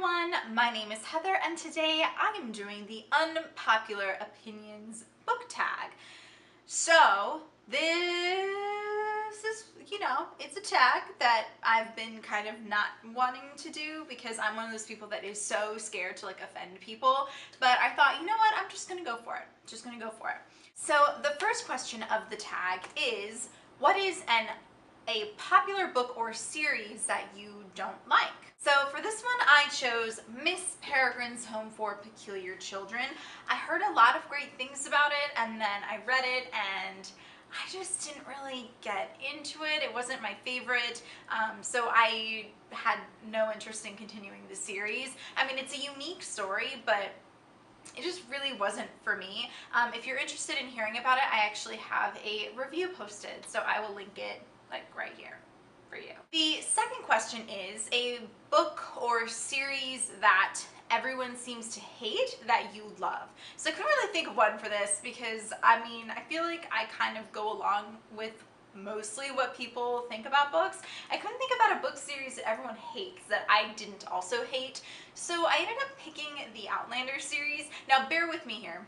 everyone, my name is Heather and today I am doing the Unpopular Opinions book tag. So this is, it's a tag that I've been kind of not wanting to do because I'm one of those people that is so scared to offend people, but I thought, you know what, I'm just gonna go for it. So the first question of the tag is, what is a popular book or series that you don't like? So for this one, I chose Miss Peregrine's Home for Peculiar Children. I heard a lot of great things about it, and then I read it, and I just didn't really get into it. It wasn't my favorite, so I had no interest in continuing the series. I mean, it's a unique story, but it just really wasn't for me. If you're interested in hearing about it, I actually have a review posted, so I will link it right here for you. The second question is a book or series that everyone seems to hate that you love. So I couldn't really think of one for this because I feel like I kind of go along with mostly what people think about books. I couldn't think about a book series that everyone hates that I didn't also hate. So I ended up picking the Outlander series. Now bear with me here.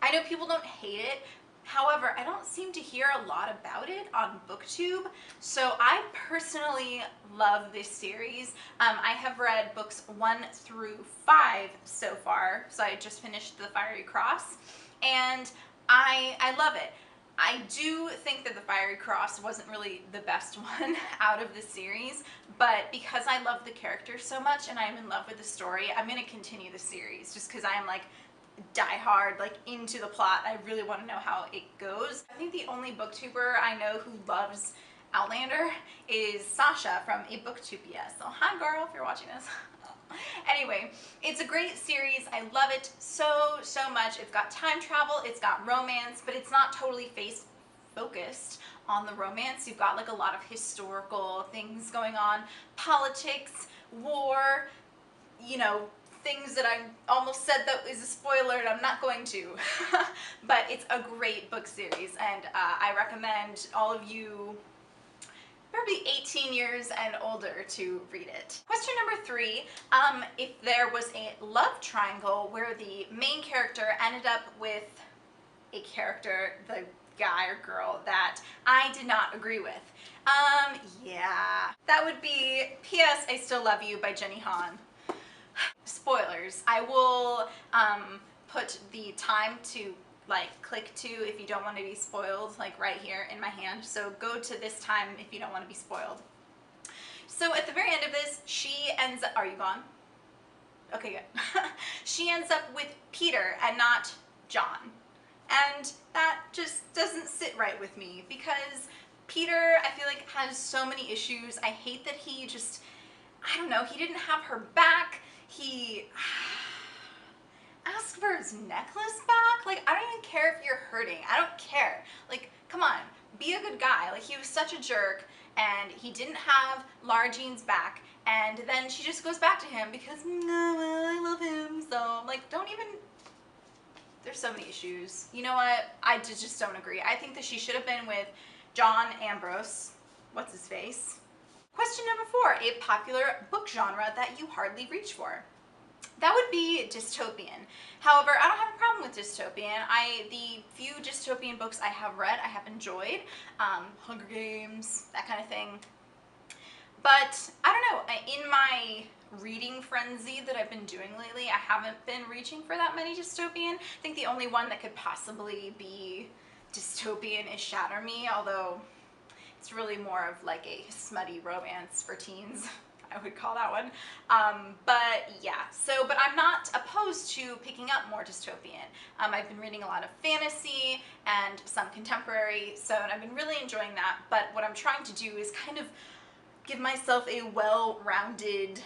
I know people don't hate it. However, I don't seem to hear a lot about it on BookTube, so I personally love this series. I have read books 1 through 5 so far, so I just finished The Fiery Cross, and I love it. I do think that The Fiery Cross wasn't really the best one out of the series, but because I love the characters so much and I'm in love with the story, I'm going to continue the series just because I am die hard, into the plot. I really want to know how it goes. I think the only booktuber I know who loves Outlander is Sasha from A Booktopia. So hi girl, if you're watching this. Anyway, it's a great series. I love it so much. It's got time travel, it's got romance, but it's not totally focused on the romance. You've got a lot of historical things going on, politics, war, things that I almost said that is a spoiler and I'm not going to. But it's a great book series, and I recommend all of you probably 18 years and older to read it. Question number 3, if there was a love triangle where the main character ended up with a character, the guy or girl, that I did not agree with. Yeah. That would be P.S. I Still Love You by Jenny Han. Spoilers. I will put the time to click to if you don't want to be spoiled right here in my hand. So go to this time if you don't want to be spoiled. So at the very end of this, she ends up, are you gone? Okay, good. She ends up with Peter and not John. And that just doesn't sit right with me because Peter, I feel has so many issues. I hate that he just, I don't know, he didn't have her back. He asked for his necklace back. I don't even care if you're hurting. I don't care. Come on, be a good guy. He was such a jerk, and he didn't have Lara Jean's back, and then she just goes back to him because, no, well, I love him, so, don't even, there's so many issues. You know what? I just don't agree. I think that she should have been with John Ambrose. What's his face? Question number 4, a popular book genre that you hardly reach for. That would be dystopian. However, I don't have a problem with dystopian. The few dystopian books I have read, I have enjoyed. Hunger Games, that kind of thing. But, I don't know, in my reading frenzy that I've been doing lately, I haven't been reaching for that many dystopian. I think the only one that could possibly be dystopian is Shatter Me, although it's really more of a smutty romance for teens, I would call that one. But yeah, but I'm not opposed to picking up more dystopian. I've been reading a lot of fantasy and some contemporary, and I've been really enjoying that. But what I'm trying to do is kind of give myself a well-rounded,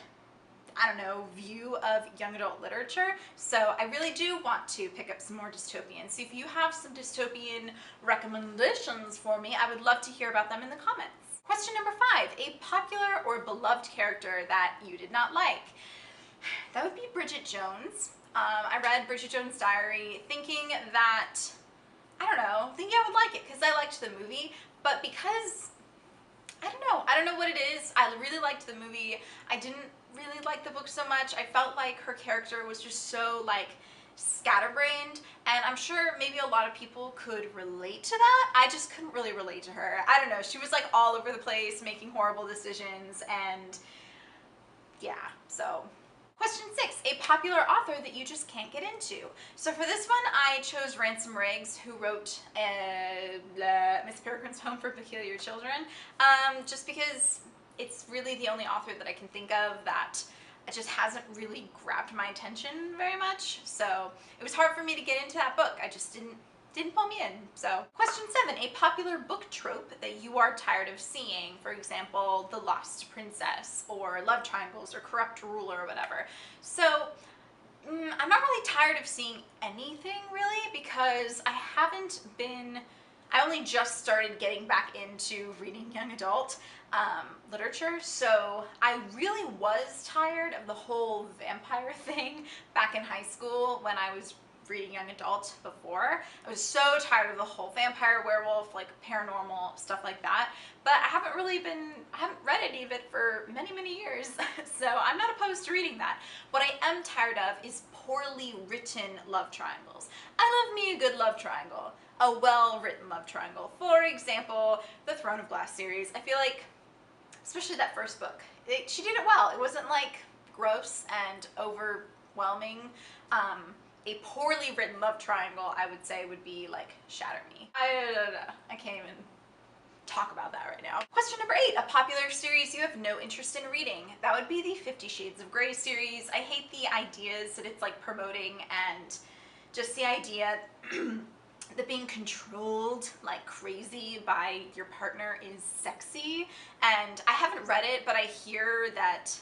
I don't know, view of young adult literature. So I really do want to pick up some more dystopian. So if you have some dystopian recommendations for me, I would love to hear about them in the comments. Question number 5, a popular or beloved character that you did not like. That would be Bridget Jones. I read Bridget Jones' Diary thinking that, I would like it because I liked the movie, but because, I don't know what it is. I really liked the movie. I didn't really like the book so much. I felt like her character was just so like scatterbrained, and I'm sure maybe a lot of people could relate to that. I just couldn't really relate to her. I don't know, she was like all over the place making horrible decisions, and yeah, so. Question 6, a popular author that you just can't get into. So for this one, I chose Ransom Riggs, who wrote Miss Peregrine's Home for Peculiar Children, just because it's really the only author that I can think of that it just hasn't really grabbed my attention very much. So it was hard for me to get into that book. I just didn't pull me in. So question 7, a popular book trope that you are tired of seeing. For example, the lost princess, or love triangles, or corrupt ruler, or whatever. So I'm not really tired of seeing anything really, because I only just started getting back into reading young adult literature, so I really was tired of the whole vampire thing back in high school when I was reading young adult before. I was so tired of the whole vampire, werewolf, like paranormal stuff like that, but I haven't read any of it for many years, so I'm not opposed to reading that. What I am tired of is poorly written love triangles. I love me a good love triangle, a well-written love triangle. For example, the Throne of Glass series. I feel like, especially that first book, she did it well. It wasn't like gross and overwhelming. A poorly written love triangle, I would say, would be like Shatter Me. I can't even talk about that right now. Question number 8, a popular series you have no interest in reading. That would be the 50 Shades of Grey series. I hate the ideas that it's like promoting, and just the idea that being controlled like crazy by your partner is sexy. And I haven't read it, but I hear that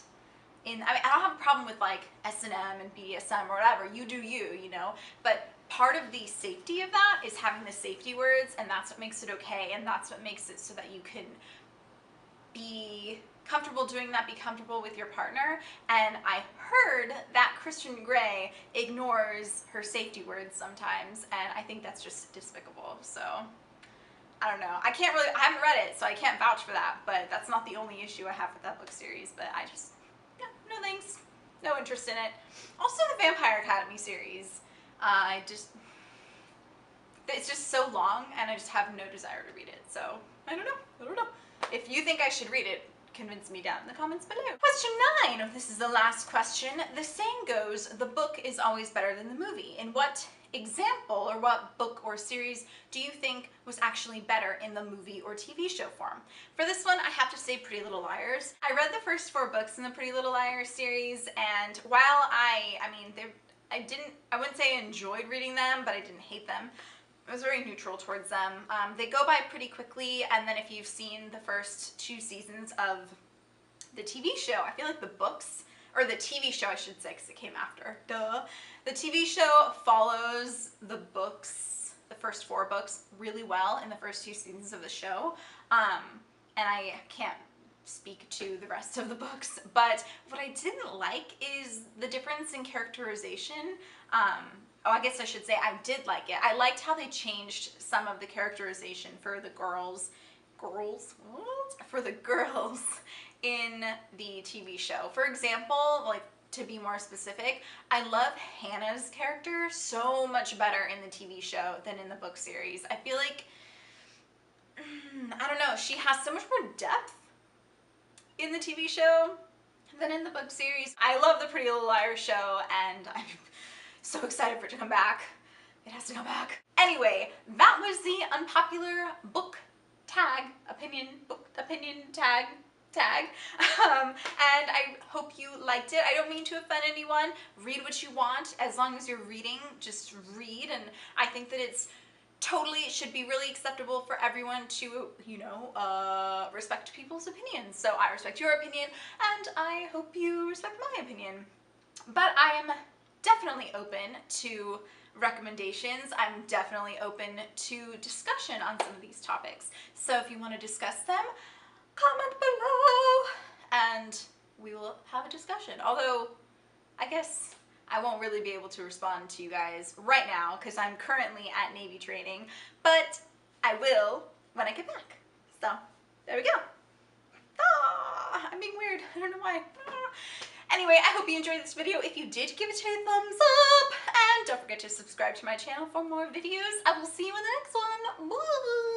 I mean, I don't have a problem with like S&M and BDSM or whatever, you do you, you know, but part of the safety of that is having the safety words, and that's what makes it okay, and that's what makes it so that you can be comfortable doing that, be comfortable with your partner. And I heard that Christian Grey ignores her safety words sometimes, and I think that's just despicable. So I don't know. I haven't read it, so I can't vouch for that, but that's not the only issue I have with that book series. But I just, no thanks, no interest in it. Also the Vampire Academy series, it's just so long, and I just have no desire to read it. So I don't know. If you think I should read it, convince me down in the comments below. Question 9, this is the last question. The saying goes, the book is always better than the movie. In what example, or what book or series do you think was actually better in the movie or TV show form? For this one, I have to say Pretty Little Liars. I read the first 4 books in the Pretty Little Liars series, and while I wouldn't say I enjoyed reading them, but I didn't hate them. I was very neutral towards them. They go by pretty quickly, and then if you've seen the first 2 seasons of the TV show, I feel like the books, or the TV show I should say, because it came after, duh. The TV show follows the books, the first 4 books, really well in the first 2 seasons of the show. And I can't speak to the rest of the books, but what I didn't like is the difference in characterization. I guess I should say I did like it. I liked how they changed some of the characterization for the girls in the TV show. For example, like, to be more specific, I love Hannah's character so much better in the TV show than in the book series. I feel like, I don't know, she has so much more depth in the TV show than in the book series. I love the Pretty Little Liars show, and I'm so excited for it to come back. It has to come back. Anyway, that was the unpopular book opinion tag. And I hope you liked it. I don't mean to offend anyone. Read what you want. As long as you're reading, just read. And I think that it should be really acceptable for everyone to, you know, respect people's opinions. So I respect your opinion, and I hope you respect my opinion. But I am definitely open to recommendations. I'm definitely open to discussion on some of these topics. So if you want to discuss them, comment below and we will have a discussion. Although, I guess I won't really be able to respond to you guys right now because I'm currently at Navy training, but I will when I get back. So, there we go. I'm being weird. I don't know why. Anyway, I hope you enjoyed this video. If you did, give it a thumbs up. And don't forget to subscribe to my channel for more videos. I will see you in the next one. Bye!